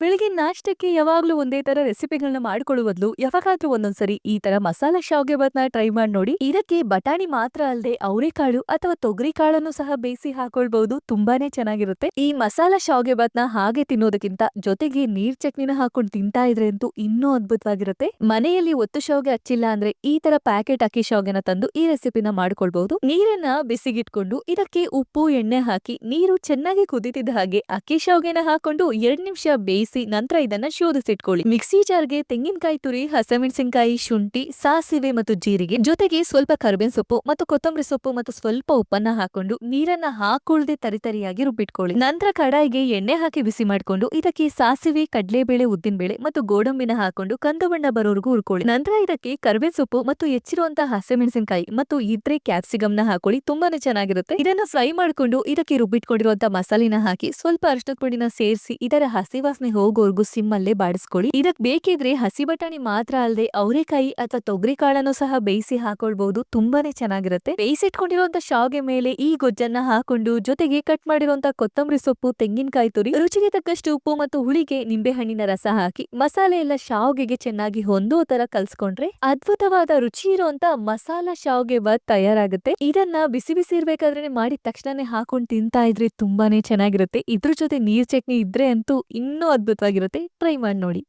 ಬೆಳಿಗ್ಗೆ ನಾಷ್ಟಕ್ಕೆ ಯಾವಾಗ್ಲೂ ಒಂದೇ ತರ ರೆಸಿಪಿಗಳನ್ನ ಮಾಡ್ಕೊಳ್ಳೋ ಬದಲು ಯಾವಾಗಾದ್ರೂ ಒಂದೊಂದ್ಸರಿ ಈ ತರ ಮಸಾಲಾ ಶಾವ್ಗೆ ಭಾತ್ನ ಟ್ರೈ ಮಾಡಿ ನೋಡಿ. ಇದಕ್ಕೆ ಬಟಾಣಿ ಮಾತ್ರ ಅಲ್ಲದೆ ಅವರೆಕಾಳು ಅಥವಾ ತೊಗರಿ ಕಾಳನ್ನು ಸಹ ಬೇಯಿಸಿ ಹಾಕೊಳ್ಬಹುದು. ತುಂಬಾನೇ ಚೆನ್ನಾಗಿರುತ್ತೆ. ಈ ಮಸಾಲಾ ಶಾವ್ಗೆ ಭಾತ್ನ ಹಾಗೆ ತಿನ್ನೋದಕ್ಕಿಂತ ಜೊತೆಗೆ ನೀರ್ ಚಟ್ನಿನ ಹಾಕೊಂಡು ತಿಂತಾ ಇದ್ರೆ ಅಂತೂ ಇನ್ನೂ ಅದ್ಭುತವಾಗಿರುತ್ತೆ. ಮನೆಯಲ್ಲಿ ಒತ್ತು ಶಾವ್ಗೆ ಹಚ್ಚಿಲ್ಲ ಅಂದ್ರೆ ಈ ತರ ಪ್ಯಾಕೆಟ್ ಅಕ್ಕಿ ಶಾವ್ಗೆನ ತಂದು ಈ ರೆಸಿಪಿನ ಮಾಡ್ಕೊಳ್ಬಹುದು. ನೀರನ್ನ ಬಿಸಿಗಿಟ್ಕೊಂಡು ಇದಕ್ಕೆ ಉಪ್ಪು ಎಣ್ಣೆ ಹಾಕಿ ನೀರು ಚೆನ್ನಾಗಿ ಕುದಿತಿದ್ದ ಹಾಗೆ ಅಕ್ಕಿ ಶಾವ್ಗೆನ ಹಾಕೊಂಡು 2 ನಿಮಿಷ ಬೇಯಿಸಿ ನಂತರ ಇದನ್ನ ಶೋಧಿಸಿಟ್ಕೊಳ್ಳಿ. ಮಿಕ್ಸಿ ಜಾರ್ಗೆ ತೆಂಗಿನಕಾಯಿ ತುರಿ, ಹಸಿಮೆಣಸಿನಕಾಯಿ, ಶುಂಠಿ, ಸಾಸಿವೆ ಮತ್ತು ಜೀರಿಗೆ ಜೊತೆಗೆ ಸ್ವಲ್ಪ ಕರಿಬೇವಿನ ಸೊಪ್ಪು ಮತ್ತು ಕೊತ್ತಂಬರಿ ಸೊಪ್ಪು ಮತ್ತು ಸ್ವಲ್ಪ ಉಪ್ಪನ್ನ ಹಾಕೊಂಡು ನೀರನ್ನ ಹಾಕೊಳ್ಳದೆ ತರಿತರಿಯಾಗಿ ರುಬ್ಬಿಟ್ಕೊಳ್ಳಿ. ನಂತರ ಕಡಾಯಿಗೆ ಎಣ್ಣೆ ಹಾಕಿ ಬಿಸಿ ಮಾಡ್ಕೊಂಡು ಇದಕ್ಕೆ ಸಾಸಿವೆ, ಕಡ್ಲೆಬೇಳೆ, ಉದ್ದಿನಬೇಳೆ ಮತ್ತು ಗೋಡಂಬಿನ ಹಾಕೊಂಡು ಕಂದು ಬಣ್ಣ ಬರೋವರೆಗೂ ಹುರ್ಕೊಳ್ಳಿ. ನಂತರ ಇದಕ್ಕೆ ಕರಿಬೇವಿನ ಸೊಪ್ಪು ಮತ್ತು ಹೆಚ್ಚಿರುವಂತಹ ಹಸಿಮೆಣಸಿನಕಾಯಿ ಮತ್ತು ಇದ್ರೆ ಕ್ಯಾಪ್ಸಿಕಮ್ನ ಹಾಕೊಳ್ಳಿ. ತುಂಬಾನೇ ಚೆನ್ನಾಗಿರುತ್ತೆ. ಇದನ್ನ ಫ್ರೈ ಮಾಡ್ಕೊಂಡು ಇದಕ್ಕೆ ರುಬ್ಬಿಟ್ಕೊಂಡಿರುವಂತಹ ಮಸಾಲಿನ ಹಾಕಿ ಸ್ವಲ್ಪ ಅರಿಶಿನದ ಪುಡಿನ ಸೇರಿಸಿ ಇದರ ಹಸಿ ವಾಸನೆ ಹೋಗೋವರೆಗೂ ಸಿಮ್ಮಲ್ಲೇ ಬಾಡಿಸ್ಕೊಳ್ಳಿ. ಇದಕ್ ಬೇಕಿದ್ರೆ ಹಸಿ ಬಟಾಣಿ ಮಾತ್ರ ಅಲ್ಲದೆ ಅವರೆಕಾಯಿ ಅಥವಾ ತೊಗರಿ ಕಾಳನ್ನು ಸಹ ಬೇಯಿಸಿ ಹಾಕೊಳ್ಬಹುದು. ತುಂಬಾನೇ ಚೆನ್ನಾಗಿರುತ್ತೆ. ಬೇಯಿಸಿಟ್ಕೊಂಡಿರುವಂತ ಶಾವ್ಗೆ ಮೇಲೆ ಈ ಗೊಜ್ಜನ್ನ ಹಾಕೊಂಡು ಜೊತೆಗೆ ಕಟ್ ಮಾಡಿರುವಂತ ಕೊತ್ತಂಬರಿ ಸೊಪ್ಪು, ತೆಂಗಿನಕಾಯಿ ತುರಿ, ರುಚಿಗೆ ತಕ್ಕಷ್ಟು ಉಪ್ಪು ಮತ್ತು ಹುಳಿಗೆ ನಿಂಬೆ ಹಣ್ಣಿನ ರಸ ಹಾಕಿ ಮಸಾಲೆ ಎಲ್ಲ ಶಾವ್ಗೆಗೆ ಚೆನ್ನಾಗಿ ಹೊಂದೋ ತರ ಕಲ್ಸ್ಕೊಂಡ್ರೆ ಅದ್ಭುತವಾದ ರುಚಿ ಇರುವಂತ ಮಸಾಲಾ ಶಾವ್ಗೆ ಭಾತ್ ತಯಾರಾಗುತ್ತೆ. ಇದನ್ನ ಬಿಸಿ ಬಿಸಿ ಇರ್ಬೇಕಾದ್ರೆ ಮಾಡಿದ ತಕ್ಷಣನೇ ಹಾಕೊಂಡು ತಿಂತಾ ಇದ್ರೆ ತುಂಬಾನೇ ಚೆನ್ನಾಗಿರುತ್ತೆ. ಇದ್ರ ಜೊತೆ ನೀರ್ ಚಟ್ನಿ ಇದ್ರೆ ಅಂತೂ ಇನ್ನೂ ಅದ್ಭುತವಾಗಿರುತ್ತೆ. ಟ್ರೈ ಮಾಡಿ ನೋಡಿ.